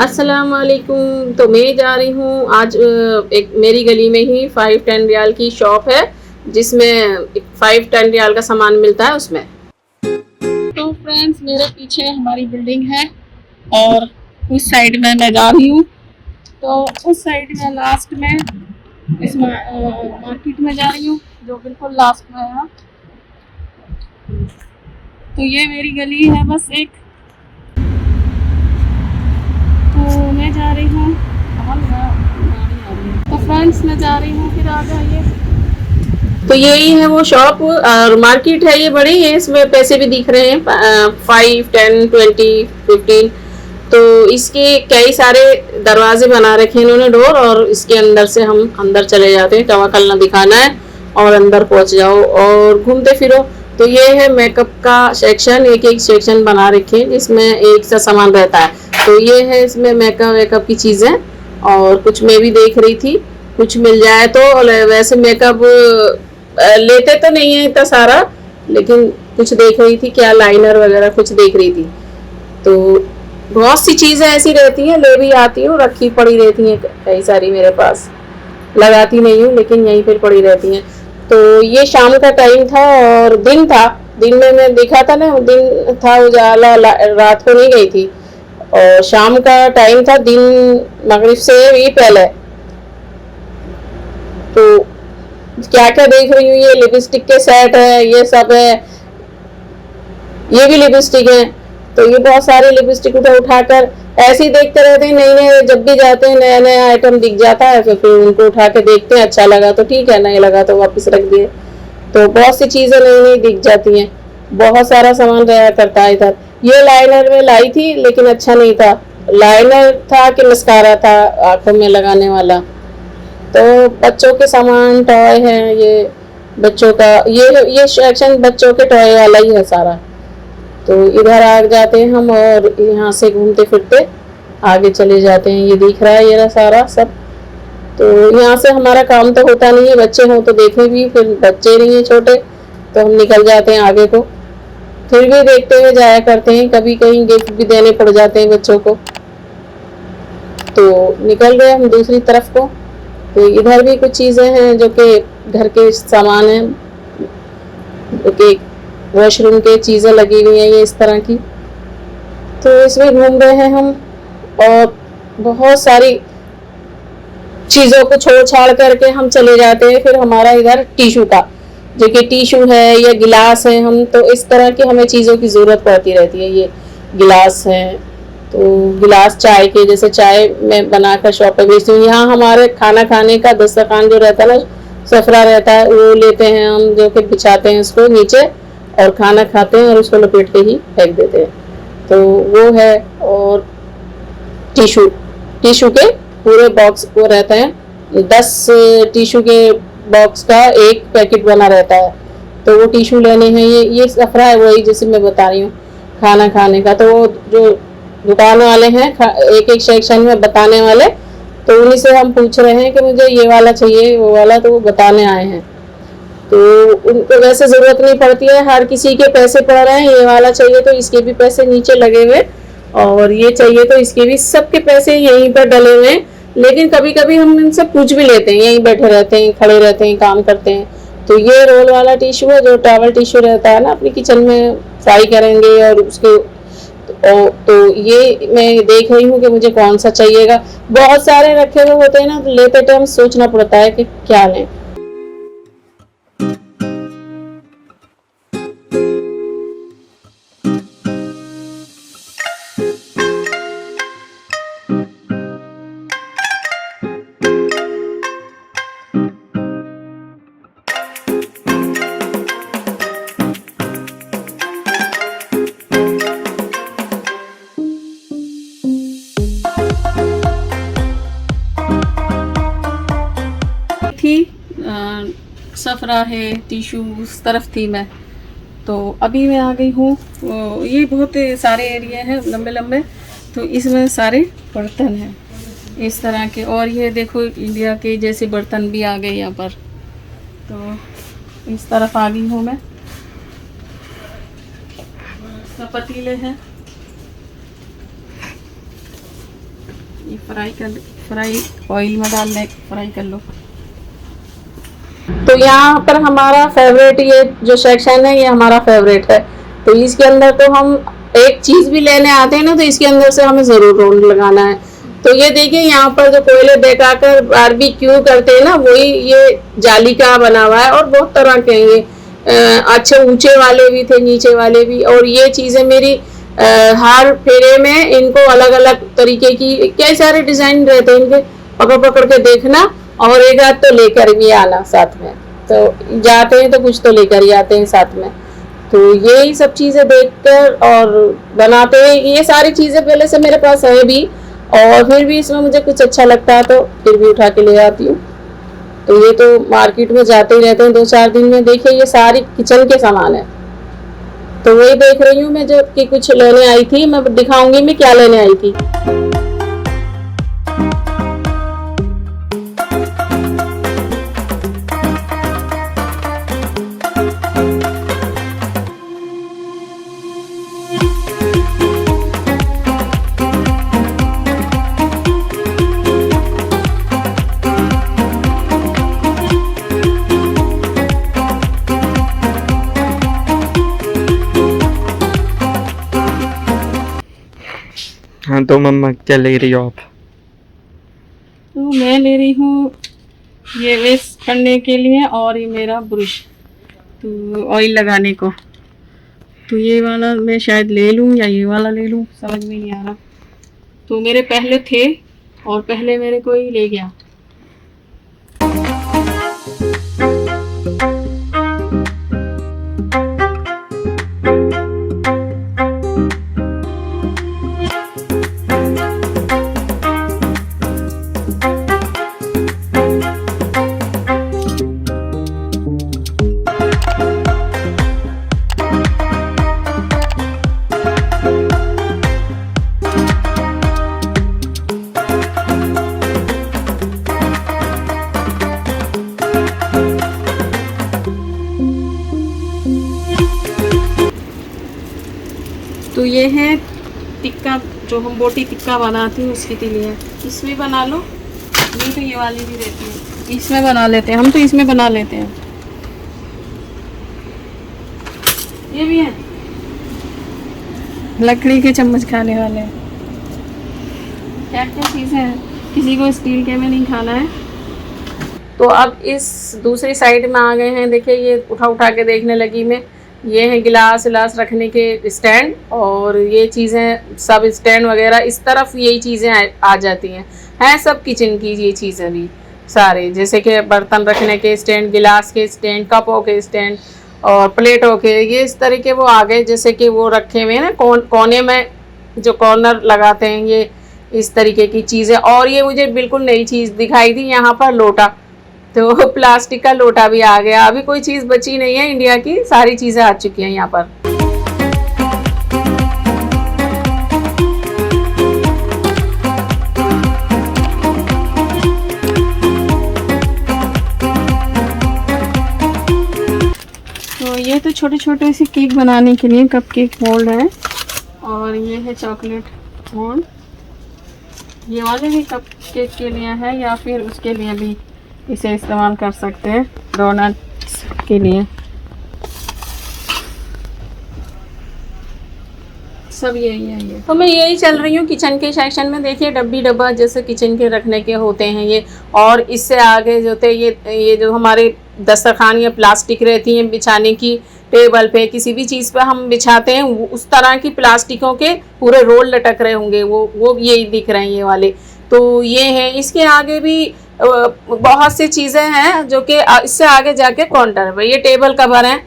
अस्सलाम वालेकुम। तो मैं जा रही हूँ आज एक मेरी गली में ही 5-10 रियाल की शॉप है जिसमें 5-10 रियाल का सामान मिलता है उसमें। तो फ्रेंड्स मेरे पीछे हमारी बिल्डिंग है और उस साइड में मैं जा रही हूँ। तो उस साइड में लास्ट में इस मार्केट में जा रही हूँ जो बिल्कुल लास्ट में है। तो ये मेरी गली है बस एक। तो मैं जा रही हूँ तो फ्रेंड्स मैं जा रही हूँ, फिर आ जाइए। तो यही है वो शॉप और मार्केट है, ये बड़ी है, इसमें पैसे भी दिख रहे हैं 5, 10, 20, 15। तो इसके कई सारे दरवाजे बना रखे हैं इन्होंने, डोर, और इसके अंदर से हम अंदर चले जाते हैं। तवक्कल ना दिखाना है और अंदर पहुंच जाओ और घूमते फिरो। तो ये है मेकअप का सेक्शन, एक एक सेक्शन बना रखे हैं जिसमें एक सा सामान रहता है। तो ये है इसमें मेकअप वेकअप की चीज़ें, और कुछ मैं भी देख रही थी कुछ मिल जाए तो। वैसे मेकअप लेते तो नहीं है इतना सारा, लेकिन कुछ देख रही थी, क्या लाइनर वगैरह कुछ देख रही थी। तो बहुत सी चीज़ें ऐसी रहती हैं, ले भी आती हूँ, रखी पड़ी रहती हैं कई सारी मेरे पास, लगाती नहीं हूँ लेकिन यहीं पर पड़ी रहती हैं। तो ये शाम का टाइम था और दिन था, दिन में मैं देखा था ना, दिन था, उजाला, रात को नहीं गई थी, और शाम का टाइम था, दिन मगरिब से भी पहले। तो क्या क्या देख रही हूँ, ये लिपस्टिक के सेट है, ये सब है, ये भी लिपस्टिक है। तो ये बहुत सारे लिपस्टिक उठाकर ऐसे ही देखते रहते हैं, नए नए जब भी जाते हैं नया नया आइटम दिख जाता है, फिर उनको उठा के देखते हैं, अच्छा लगा तो ठीक है, नहीं लगा तो वापस रख दिए। तो बहुत सी चीज़ें नई नई दिख जाती हैं, बहुत सारा सामान रहा करता है इधर। ये लाइनर में लाई थी लेकिन अच्छा नहीं था, लाइनर था कि मस्कारा था आंखों में लगाने वाला। तो बच्चों के सामान टॉय है, ये बच्चों का, ये सेक्शन बच्चों के टॉय वाला ही है सारा। तो इधर आ जाते हैं हम और यहाँ से घूमते फिरते आगे चले जाते हैं। ये दिख रहा है ये सारा सब। तो यहाँ से हमारा काम तो होता नहीं है, बच्चे हों तो देखें भी, फिर बच्चे नहीं है छोटे तो हम निकल जाते हैं आगे को, फिर भी देखते हुए जाया करते हैं, कभी कहीं गिफ्ट भी देने पड़ जाते हैं बच्चों को। तो निकल गए हम दूसरी तरफ को। तो इधर भी कुछ चीज़ें हैं जो कि घर के सामान हैं, जो कि वॉशरूम के चीज़ें लगी हुई हैं ये इस तरह की। तो इसमें घूम रहे हैं हम और बहुत सारी चीज़ों को छोड़ छाड़ करके हम चले जाते हैं। फिर हमारा इधर टिशू का, जो कि टिशू है या गिलास है, हम तो इस तरह की हमें चीज़ों की ज़रूरत पड़ती रहती है। ये गिलास है, तो गिलास चाय के, जैसे चाय में बनाकर शॉप पर बेचती हूँ। यहाँ हमारे खाना खाने का दस्तरखान जो रहता है ना, सफरा रहता है, वो लेते हैं हम, जो कि बिछाते हैं उसको नीचे और खाना खाते हैं और उसको लपेट के ही फेंक देते हैं। तो वो है। और टिशू, टिशू के पूरे बॉक्स वो रहते हैं, 10 टिशू के बॉक्स का एक पैकेट बना रहता है। तो वो टिशू लेने हैं, ये सफरा है वही जैसे मैं बता रही हूँ खाना खाने का। तो वो जो दुकान वाले हैं एक एक सेक्शन में बताने वाले, तो उन्हीं से हम पूछ रहे हैं कि मुझे ये वाला चाहिए वो वाला, तो वो बताने आए हैं। तो उनको वैसे ज़रूरत नहीं पड़ती है, हर किसी के पैसे पड़ रहे हैं, ये वाला चाहिए तो इसके भी पैसे नीचे लगे हुए, और ये चाहिए तो इसके भी, सबके पैसे यहीं पर डले हुए हैं। लेकिन कभी कभी हम इनसे पूछ भी लेते हैं, यहीं बैठे रहते हैं, खड़े रहते हैं, काम करते हैं। तो ये रोल वाला टिशू है, जो टॉवल टिशू रहता है ना, अपने किचन में फ्राई करेंगे और उसके, तो ये मैं देख रही हूँ कि मुझे कौन सा चाहिएगा। बहुत सारे रखे हुए होते हैं ना, तो लेते टाइम सोचना पड़ता है कि क्या लें। थी सफरा है, टिशू उस तरफ थी मैं। तो अभी मैं आ गई हूँ, ये बहुत सारे एरिया हैं लंबे लंबे, तो इसमें सारे बर्तन हैं इस तरह के। और ये देखो इंडिया के जैसे बर्तन भी आ गए यहाँ पर। तो इस तरफ आ गई हूँ मैं। पतीले हैं, ये फ्राई ऑयल में डालने फ्राई कर लो। तो यहाँ पर हमारा फेवरेट ये जो सेक्शन है ये हमारा फेवरेट है। तो इसके अंदर तो हम एक चीज़ भी लेने आते हैं ना तो इसके अंदर से हमें ज़रूर रोल लगाना है। तो ये देखिए यहाँ पर जो कोयले बेकाकर बारबेक्यू करते हैं ना वही ये जाली का बना हुआ है और बहुत तरह के हैं ये अच्छे ऊंचे वाले भी थे नीचे वाले भी। और ये चीज़ें मेरी हर फेरे में इनको अलग अलग तरीके की कई सारे डिज़ाइन रहते हैं इनके, पकड़ पकड़ के देखना और एक आध तो लेकर भी आना साथ में। तो जाते हैं तो कुछ तो लेकर ही आते हैं साथ में। तो यही सब चीज़ें देखकर और बनाते हैं। ये सारी चीज़ें पहले से मेरे पास है भी और फिर भी इसमें मुझे कुछ अच्छा लगता है तो फिर भी उठा के ले आती हूँ। तो ये तो मार्केट में जाते ही रहते हैं 2-4 दिन में। देखिए ये सारी किचन के सामान है। तो वही देख रही हूँ मैं जो कि कुछ लेने आई थी, मैं दिखाऊंगी मैं क्या लेने आई थी। हाँ तो मम्मा क्या ले रही हो आप? तो मैं ले रही हूँ ये वेस्ट करने के लिए और ये मेरा ब्रश तो ऑयल लगाने को। तो ये वाला मैं शायद ले लूँ या ये वाला ले लूँ, समझ में नहीं आ रहा। तो मेरे पहले थे और पहले मेरे को ही ले गया। तो ये है टिक्का जो हम बोटी टिक्का बनाते हैं उसके लिए। इसमें बना लो, नहीं तो ये वाली भी रहती है, इसमें बना लेते हैं हम। तो इसमें बना लेते हैं। ये भी है लकड़ी के चम्मच खाने वाले। क्या क्या चीज़ें हैं, किसी को स्टील के में नहीं खाना है। तो अब इस दूसरी साइड में आ गए हैं। देखिए ये उठा उठा के देखने लगी मैं। ये है गिलास विलास रखने के स्टैंड और ये चीज़ें सब स्टैंड वगैरह इस तरफ यही चीज़ें आ जाती हैं सब किचन की ये चीज़ें भी सारे, जैसे कि बर्तन रखने के स्टैंड, गिलास के स्टैंड, कपों के स्टैंड और प्लेटों के, ये इस तरह के वो आ गए। जैसे कि वो रखे हुए हैं ना कोने में जो कॉर्नर लगाते हैं, ये इस तरीके की चीज़ें। और ये मुझे बिल्कुल नई चीज़ दिखाई दी यहाँ पर, लोटा। तो प्लास्टिक का लोटा भी आ गया। अभी कोई चीज़ बची नहीं है इंडिया की, सारी चीज़ें आ चुकी हैं यहाँ पर। तो ये तो छोटे छोटे से केक बनाने के लिए कप केक मोल्ड है और ये है चॉकलेट मोल्ड। ये वाले भी कप केक के लिए है या फिर उसके लिए भी इसे इस्तेमाल कर सकते हैं, डोनट्स के लिए। सब यही है ये। तो मैं यही चल रही हूँ किचन के सेक्शन में। देखिए डब्बी डब्बा जैसे किचन के रखने के होते हैं ये। और इससे आगे जो थे ये जो हमारे दस्तरखान या प्लास्टिक रहती हैं बिछाने की, टेबल पे किसी भी चीज़ पे हम बिछाते हैं, उस तरह की प्लास्टिकों के पूरे रोल लटक रहे होंगे, वो यही दिख रहे हैं ये वाले। तो ये है। इसके आगे भी बहुत सी चीज़ें हैं जो कि इससे आगे जाके काउंटर पे ये टेबल कवर हैं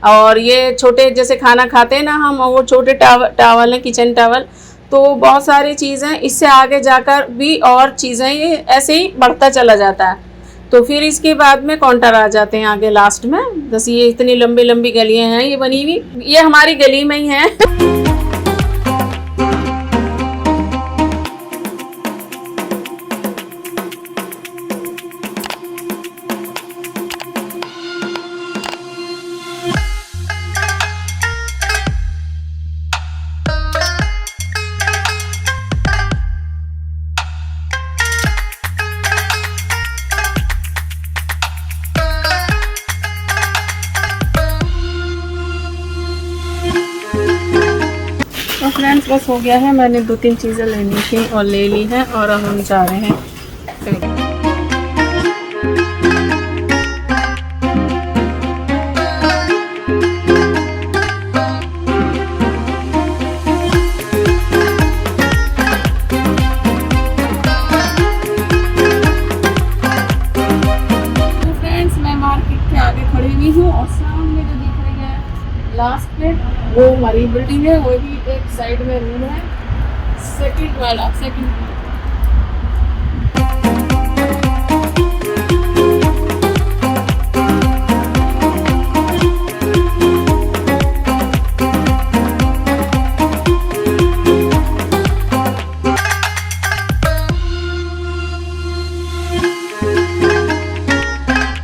और ये छोटे जैसे खाना खाते हैं ना हम, वो छोटे टावल हैं, किचन टावल। तो बहुत सारी चीज़ें इससे आगे जाकर भी और चीज़ें ये ऐसे ही बढ़ता चला जाता है। तो फिर इसके बाद में काउंटर आ जाते हैं आगे लास्ट में। बस ये इतनी लंबी लंबी गलियां हैं ये बनी हुई, ये हमारी गली में ही है। बस हो गया है, मैंने 2-3 चीज़ें लेनी थी और ले ली हैं और अब हम जा रहे हैं। और सामने जो दिख रही है लास्ट में वो हमारी बिल्डिंग है, वो भी एक साइड में रूम है, सेकंड वाला।